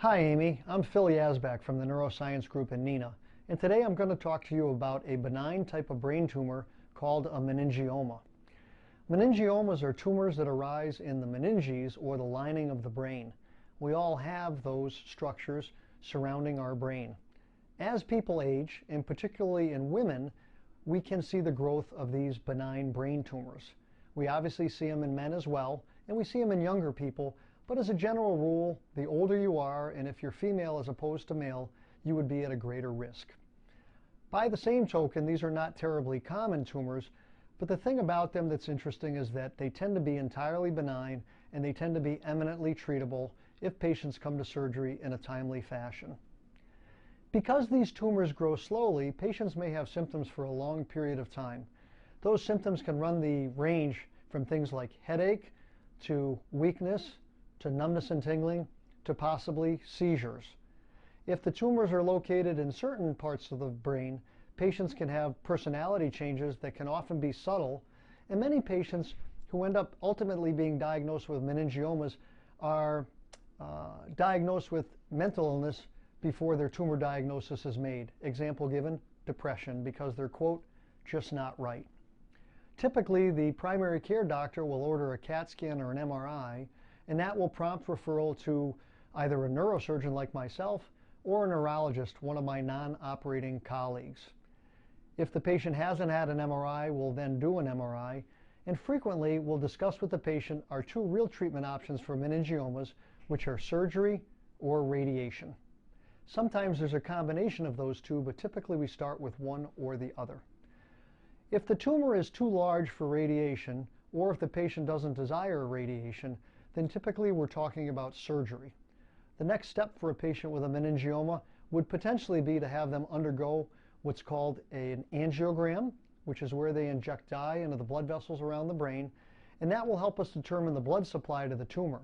Hi Amy, I'm Phil Yazbak from the Neuroscience Group of Neenah, and today I'm going to talk to you about a benign type of brain tumor called a meningioma. Meningiomas are tumors that arise in the meninges, or the lining of the brain. We all have those structures surrounding our brain. As people age, and particularly in women, we can see the growth of these benign brain tumors. We obviously see them in men as well, and we see them in younger people, but as a general rule, the older you are, and if you're female as opposed to male, you would be at a greater risk. By the same token, these are not terribly common tumors, but the thing about them that's interesting is that they tend to be entirely benign, and they tend to be eminently treatable if patients come to surgery in a timely fashion. Because these tumors grow slowly, patients may have symptoms for a long period of time. Those symptoms can run the range from things like headache to weakness to numbness and tingling to possibly seizures. If the tumors are located in certain parts of the brain, patients can have personality changes that can often be subtle, and many patients who end up ultimately being diagnosed with meningiomas are diagnosed with mental illness before their tumor diagnosis is made. Example given, depression, because they're, quote, just not right. Typically, the primary care doctor will order a CAT scan or an MRI, and that will prompt referral to either a neurosurgeon like myself or a neurologist, one of my non-operating colleagues. If the patient hasn't had an MRI, we'll then do an MRI, and frequently we'll discuss with the patient our two real treatment options for meningiomas, which are surgery or radiation. Sometimes there's a combination of those two, but typically we start with one or the other. If the tumor is too large for radiation, or if the patient doesn't desire radiation, then typically we're talking about surgery. The next step for a patient with a meningioma would potentially be to have them undergo what's called an angiogram, which is where they inject dye into the blood vessels around the brain, and that will help us determine the blood supply to the tumor.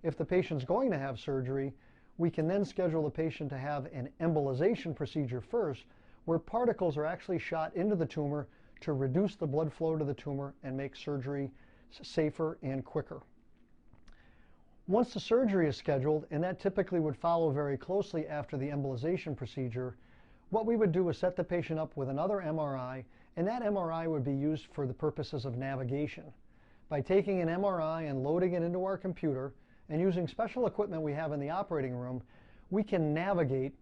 If the patient's going to have surgery, we can then schedule the patient to have an embolization procedure first, where particles are actually shot into the tumor to reduce the blood flow to the tumor and make surgery safer and quicker. Once the surgery is scheduled, and that typically would follow very closely after the embolization procedure, what we would do is set the patient up with another MRI, and that MRI would be used for the purposes of navigation. By taking an MRI and loading it into our computer and using special equipment we have in the operating room, we can navigate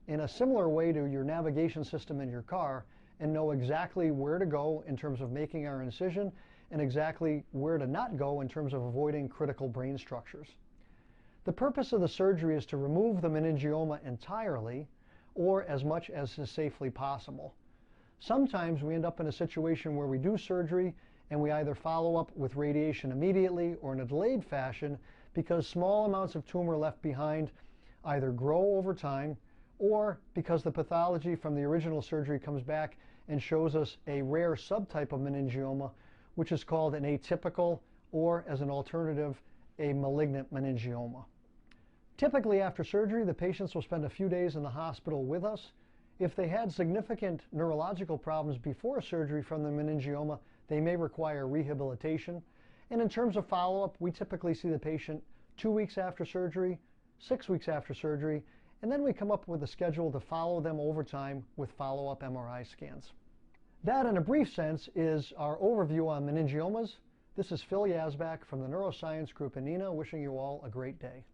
in a similar way to your navigation system in your car and know exactly where to go in terms of making our incision and exactly where to not go in terms of avoiding critical brain structures. The purpose of the surgery is to remove the meningioma entirely, or as much as is safely possible. Sometimes we end up in a situation where we do surgery and we either follow up with radiation immediately or in a delayed fashion because small amounts of tumor left behind either grow over time, or because the pathology from the original surgery comes back and shows us a rare subtype of meningioma, which is called an atypical, or as an alternative, a malignant meningioma. Typically after surgery, the patients will spend a few days in the hospital with us. If they had significant neurological problems before surgery from the meningioma, they may require rehabilitation. And in terms of follow-up, we typically see the patient 2 weeks after surgery, 6 weeks after surgery, and then we come up with a schedule to follow them over time with follow-up MRI scans. That, in a brief sense, is our overview on meningiomas. This is Phil Yazbak from the Neuroscience Group of Neenah, wishing you all a great day.